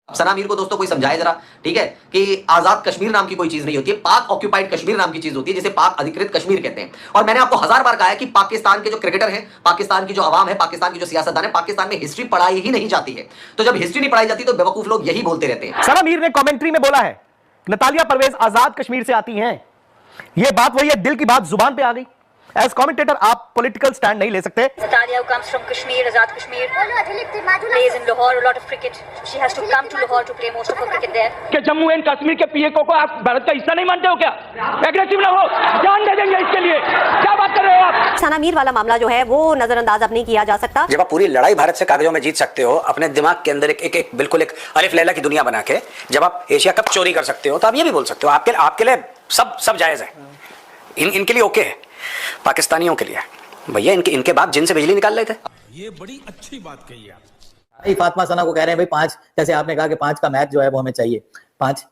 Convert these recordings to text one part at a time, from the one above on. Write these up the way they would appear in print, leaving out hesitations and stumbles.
सना मीर को दोस्तों कोई समझाए जरा, ठीक है, कि आजाद कश्मीर नाम की कोई चीज नहीं होती है, पाक ऑक्यूपाइड कश्मीर नाम की चीज होती है, जिसे पाक अधिकृत कश्मीर कहते हैं। और मैंने आपको 1000 बार कहा है कि पाकिस्तान के जो क्रिकेटर हैं, पाकिस्तान की जो आवाम है, पाकिस्तान की जो सियासतदान है, पाकिस्तान में हिस्ट्री पढ़ाई ही नहीं जाती है। तो जब हिस्ट्री नहीं पढ़ाई जाती तो बेवकूफ लोग यही बोलते रहते हैं। सना मीर ने कमेंट्री में बोला है नतालिया परवेज आजाद कश्मीर से आती हैं। यह बात वही है, दिल की बात जुबान पे आ गई। एज कमेंटेटर आप पॉलिटिकल स्टैंड नहीं ले सकते। Natalia, who comes from Kashmir, Azad Kashmir, plays in Lahore a lot of cricket. She has to come to Lahore to play most of her cricket there. कि Jammu and Kashmir के पीएको को आप भारत का हिस्सा नहीं मानते हो क्या? एग्रेसिव ना हो, जान दे देंगे इसके लिए। क्या बात कर रहे हो आप? सना मीर वाला मामला जो है वो नजरअंदाज अब नहीं किया जा सकता। जब आप पूरी लड़ाई भारत से कागजों में जीत सकते हो, अपने दिमाग के अंदर एक बिल्कुल एक अलिफ लैला की दुनिया बना के, जब आप एशिया कप चोरी कर सकते हो, तो आप ये भी बोल सकते हो आपके लिए सब जायज है। इनके लिए ओके है, पाकिस्तानियों के लिए भैया इनके बाप जिनसे बिजली निकाल रहे थे। ये बड़ी अच्छी बात कही आप। फातिमा सना को कह रहे हैं भाई 5, जैसे आपने कहा कि 5 का मैच जो है वो हमें चाहिए, 5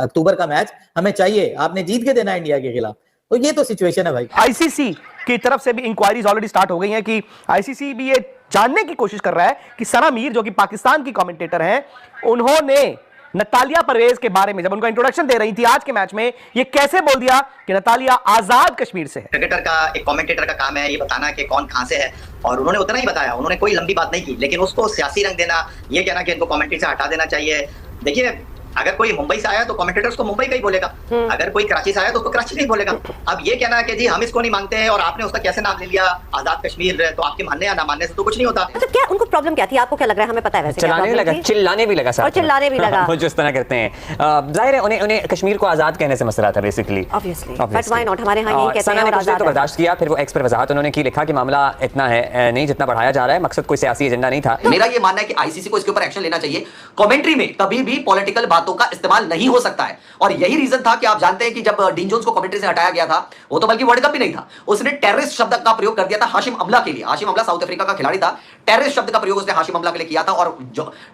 अक्टूबर का मैच हमें चाहिए, आपने जीत के देना इंडिया के खिलाफ। तो ये तो सिचुएशन है भाई। आईसीसी की तरफ से भी इंक्वायरीज ऑलरेडी स्टार्ट हो गई हैं कि आईसीसी भी ये जानने की कोशिश कर रहा है कि सना मीर जो कि पाकिस्तान की कमेंटेटर हैं, उन्होंने नतालिया परवेज के बारे में जब उनका इंट्रोडक्शन दे रही थी आज के मैच में, ये कैसे बोल दिया कि नतालिया आजाद कश्मीर से है। क्रिकेटर का, एक कमेंटेटर का काम है ये बताना कि कौन कहां से है, और उन्होंने उतना ही बताया, उन्होंने कोई लंबी बात नहीं की, लेकिन उसको सियासी रंग देना, ये कहना कि इनको कमेंट्री से हटा देना चाहिए। देखिए, अगर कोई मुंबई से आया तो कमेंटेटर उसको मुंबई का ही बोलेगा, अगर कोई कराची से आया तो उसको कराची का ही बोलेगा। अब ये कहना है कि जी हम इसको नहीं मानते हैं और आपने उसका कैसे नाम ले लिया आजाद कश्मीर, तो आपके मानने या ना मानने से तो कुछ नहीं होता। मतलब क्या उनको प्रॉब्लम क्या थी, आपको क्या लग रहा है? हमें पता है वैसे चलाने भी लगा, चिल्लाने भी लगा साथ और चिल्लाने भी लगा। वो जो इस तरह करते हैं, जाहिर है उन्हें कश्मीर को आजाद कहने से मसला था basically. Obviously, but why not, हमारे यहां यही कहते हैं। सना ने कुछ देर तो बर्दाश्त किया, फिर वो एक्स पर वजाहत उन्होंने की, लिखा कि मामला इतना है नहीं जितना बढ़ाया जा रहा है, मकसद कोई सियासी एजेंडा नहीं था। मेरा ये मानना है कि आईसीसी को इसके ऊपर एक्शन लेना चाहिए। कमेंट्री में कभी भी पॉलिटिकल बातों का इस्तेमाल नहीं हो सकता है, और यही रीजन था कि आप जानते हैं कि जब डीन जोन्स को कमेंट्री से हटाया गया था, वो तो बल्कि वर्ल्ड कप भी नहीं था, उसने टेररिस्ट शब्द का प्रयोग कर दिया था हाशिम अमला के लिए। हाशिम अमला साउथ अफ्रीका का खिलाड़ी था, टेररिस्ट शब्द का प्रयोग उसने हाशिम अमला के लिए किया था, और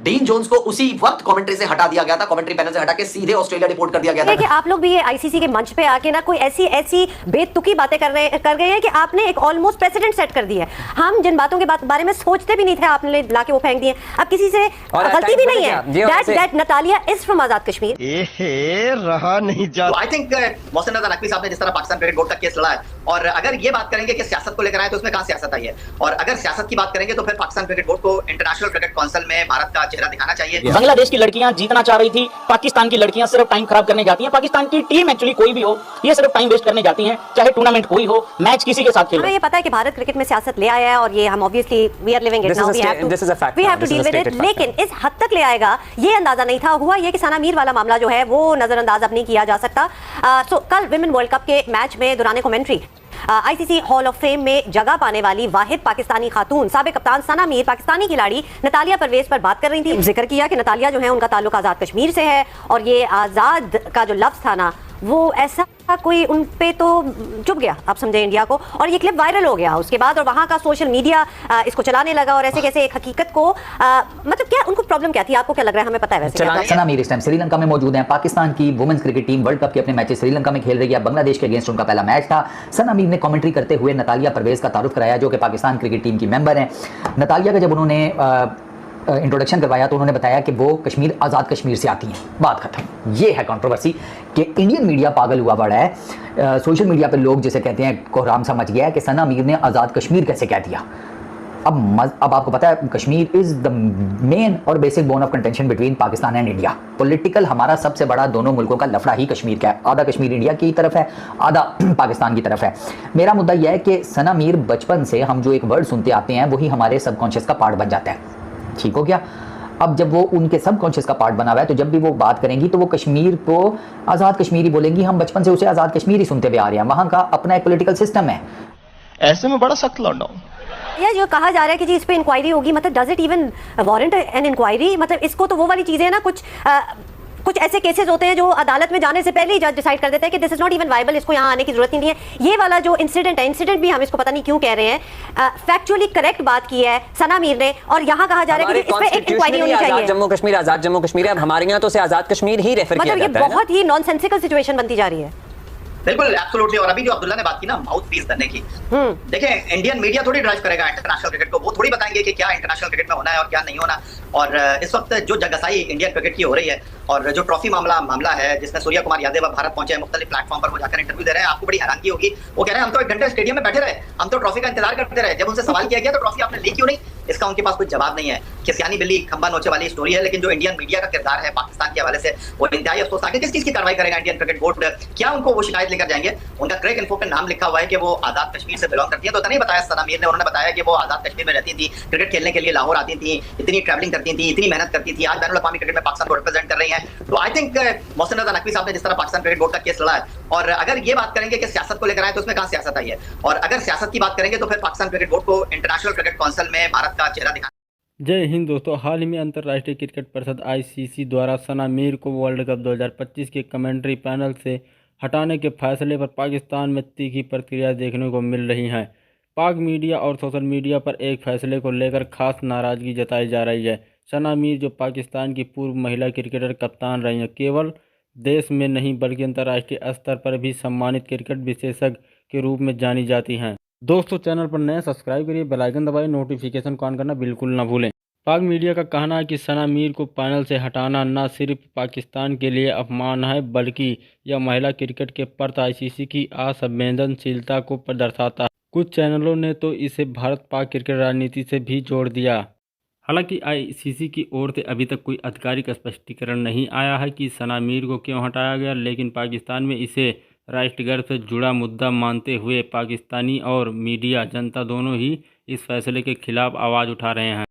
डीन जोन्स को उसी वक्त कमेंट्री से हटा दिया गया था, कमेंट्री पैनल से हटा के सीधे ऑस्ट्रेलिया रिपोर्ट कर दिया गया था। कि आप लोग भी ये आईसीसी के मंच पे आके ना कोई ऐसी बेतुकी बातें कर गए हैं कि आपने एक ऑलमोस्ट प्रेसिडेंट सेट कर दी है। हम जिन बातों के बारे में सोचते भी नहीं थे, आपने लाके वो फेंक दिए। अब किसी से गलती भी नहीं है दैट नतालिया इज फ्रॉम आजाद कश्मीर। रहा नहीं जा। आई थिंक मोहसिन रजा नकवी साहब ने जिस तरह पाकिस्तान क्रिकेट बोर्ड का केस लड़ा है, और अगर ये बात करेंगे कि सियासत को लेकर आए तो उसमें कहां सियासत आई है, और अगर सियासत की बात करेंगे तो फिर पाकिस्तान क्रिकेट बोर्ड को इंटरनेशनल क्रिकेट काउंसिल में भारत का चेहरा दिखाना चाहिए। बांग्लादेश की लड़कियां जीतना चाह रही थी, पाकिस्तान की लड़कियां सिर्फ टाइम खराब करने जाती हैं। पाकिस्तान की टीम एक्चुअली कोई भी हो, ये सिर्फ टाइम वेस्ट करने जाती हैं, चाहे टूर्नामेंट कोई हो, मैच किसी के साथ खेलो। हमें ये पता है कि भारत क्रिकेट में सियासत ले आया है, और ये हम obviously we are living it now, we have to deal with it, लेकिन इस हद तक ले आएगा ये अंदाजा नहीं था। हुआ ये कि सना मीर वाला मामला जो है वो नजरअंदाज अब नहीं किया जा सकता। सो कल विमेन वर्ल्ड कप के मैच में दौरान commentary ICC hall of fame में जगह पाने वाली वाहिद पाकिस्तानी खातून साबिक कप्तान सना मीर पाकिस्तानी खिलाड़ी नतालिया परवेज पर बात कर रही थी। जिक्र किया कि नतालिया जो है उनका ताल्लुक आजाद कश्मीर से है, और ये आजाद का जो लफ्ज था ना, वो ऐसा कोई उन पे तो चुप गया, आप समझे, इंडिया को, और ये क्लिप वायरल हो गया उसके बाद, और वहां का सोशल मीडिया इसको चलाने लगा, और ऐसे कैसे एक हकीकत को मतलब क्या उनको प्रॉब्लम क्या थी, आपको क्या लग रहा है? हमें पता है वैसे। सना मीर इस टाइम श्रीलंका में मौजूद हैं। पाकिस्तान की women's cricket team world cup के अपने मैचेस श्रीलंका में खेल रही है। बांग्लादेश के अगेंस्ट उनका पहला मैच था। सना मीर ने कमेंट्री करते हुए नतालिया परवेज का तारुफ कराया, जो कि पाकिस्तान क्रिकेट टीम की मेंबर हैं। नतालिया का जब उन्होंने इंट्रोडक्शन करवाया तो उन्होंने बताया कि वो कश्मीर आज़ाद कश्मीर से आती हैं, बात खत्म। ये है कंट्रोवर्सी कि इंडियन मीडिया पागल हुआ पड़ा है। सोशल मीडिया पे लोग जिसे कहते हैं कोहराम सा मच गया है कि सना मीर ने आज़ाद कश्मीर कैसे कह दिया। अब आपको पता है कश्मीर इज़ द मेन और basic bone of contention between Pakistan and India. Political हमारा सबसे बड़ा दोनों मुल्कों का लफड़ा ही कश्मीर का है। आधा कश्मीर इंडिया की तरफ है, आधा पाकिस्तान की तरफ है। मेरा मुद्दा यह है कि सना मीर बचपन से हम जो एक वर्ड सुनते आते हैं वही हमारे सबकॉन्शियस का पार्ट बन जाता है। ठीक हो गया? अब जब वो उनके सबकॉन्शियस का पार्ट बना हुआ है, तो जब भी वो बात करेंगी तो वो कश्मीर को आज़ाद कश्मीर ही बोलेंगी। हम बचपन से उसे आज़ाद कश्मीर ही सुनते हुए आ रहे हैं। वहाँ का अपना एक पॉलिटिकल सिस्टम है। ऐसे में बड़ा सख्त लॉकडाउन। ये जो कहा जा रहा है कि जी इस पे इंक्वायरी होगी, मतलब does it even warrant an inquiry? मतलब इसको तो वो वाली चीजें हैं ना, कुछ ऐसे केसेस होते हैं जो अदालत में जाने से पहले ही जज डिसाइड कर देता है कि this is not even viable, इसको यहाँ आने की जरूरत नहीं है। ये वाला जो इंसिडेंट है, इंसिडेंट भी हम इसको पता नहीं क्यों कह रहे हैं, फैक्चुअली करेक्ट बात की है सना मीर ने, और यहाँ कहा जा रहा है कि इस पे एक इंक्वायरी होनी चाहिए। जम्मू कश्मीर आजाद जम्मू कश्मीर है, अब हमारे यहाँ तो उसे आजाद कश्मीर ही रेफर किया जाता है। मतलब ये बहुत ही नॉनसेंसिकल सिचुएशन बनती जा रही है। बिल्कुल एब्सोल्युटली। और अभी जो अब्दुल्ला ने बात की ना माउथ पीस बनने की, देखें इंडियन मीडिया थोड़ी ड्राइव करेगा इंटरनेशनल क्रिकेट को, वो थोड़ी बताएंगे कि क्या इंटरनेशनल क्रिकेट में होना है और क्या नहीं होना। और इस वक्त जो जगसाई इंडियन क्रिकेट की हो रही है और जो ट्रॉफी मामला है जिसमें सूर्य कुमार यादव भारत पहुंचे हैं, मुख्तलिफ प्लेटफॉर्म पर वो जाकर इंटरव्यू दे रहे हैं, आपको बड़ी हैरानगी होगी। वो कह रहे हैं हम तो 1 घंटे स्टेडियम में बैठे रहे, हम तो ट्रॉफी का इंतजार करते रहे। जब उनसे सवाल किया गया तो ट्रॉफी आपने ली क्यों नहीं, इसका उनके पास कोई जवाब नहीं है। खिसियानी बिल्ली खंबा नोचे वाली स्टोरी है। लेकिन जो इंडियन मीडिया का किरदार है पाकिस्तान के हवाले से वो इंतहाई अफसोसनाक है। किस चीज की कार्रवाई करेगा इंडियन क्रिकेट बोर्ड, क्या उनको वो शिकायत लेकर जाएंगे? उनका क्रिक इन्फो पे नाम लिखा हुआ है कि वो आजाद कश्मीर से बिलोंग करती है, तो इतना नहीं बताया सना मीर ने। उन्होंने बताया कि वो आजाद कश्मीर में रहती थी, क्रिकेट खेलने के लिए लाहौर आती थी, इतनी ट्रैवलिंग करती थी, इतनी मेहनत करती थी, आज बैनुल अक़वामी क्रिकेट में पाकिस्तान को रिप्रेजेंट कर रही हैं। तो आई थिंक मोहसिन रज़ा नकवी साहब ने जिस तरह पाकिस्तान क्रिकेट बोर्ड का केस लड़ा है, और अगर ये बात करेंगे कि सियासत को लेकर आए तो उसमें कहां सियासत आई है, और अगर सियासत की बात करेंगे तो फिर पाकिस्तान क्रिकेट बोर्ड को इंटरनेशनल क्रिकेट काउंसिल में भारत का चेहरा दिखाना। जय हिंद दोस्तों, हाल ही में अंतर्राष्ट्रीय क्रिकेट परिषद ICC द्वारा सना मीर को वर्ल्ड कप 2025 के कमेंट्री पैनल से हटाने के फैसले पर पाकिस्तान में तीखी प्रतिक्रिया देखने को मिल रही हैं। पाक मीडिया और सोशल मीडिया पर एक फैसले को लेकर खास नाराज़गी जताई जा रही है। सना मीर जो पाकिस्तान की पूर्व महिला क्रिकेटर कप्तान रही हैं, केवल देश में नहीं बल्कि अंतर्राष्ट्रीय स्तर पर भी सम्मानित क्रिकेट विशेषज्ञ के रूप में जानी जाती हैं। दोस्तों, चैनल पर नए सब्सक्राइब करिए, बेल आइकन दबाइए, नोटिफिकेशन को ऑन करना बिल्कुल ना भूलें। पाक मीडिया का कहना है कि सना मीर को पैनल से हटाना न सिर्फ पाकिस्तान के लिए अपमान है बल्कि यह महिला क्रिकेट के प्रति ICC की असंवेदनशीलता को दर्शाता है। कुछ चैनलों ने तो इसे भारत पाक क्रिकेट राजनीति से भी जोड़ दिया। हालांकि ICC की ओर से अभी तक कोई आधिकारिक स्पष्टीकरण नहीं आया है कि सना मीर को क्यों हटाया गया, लेकिन पाकिस्तान में इसे राष्ट्रगर्व से जुड़ा मुद्दा मानते हुए पाकिस्तानी और मीडिया जनता दोनों ही इस फैसले के खिलाफ आवाज़ उठा रहे हैं।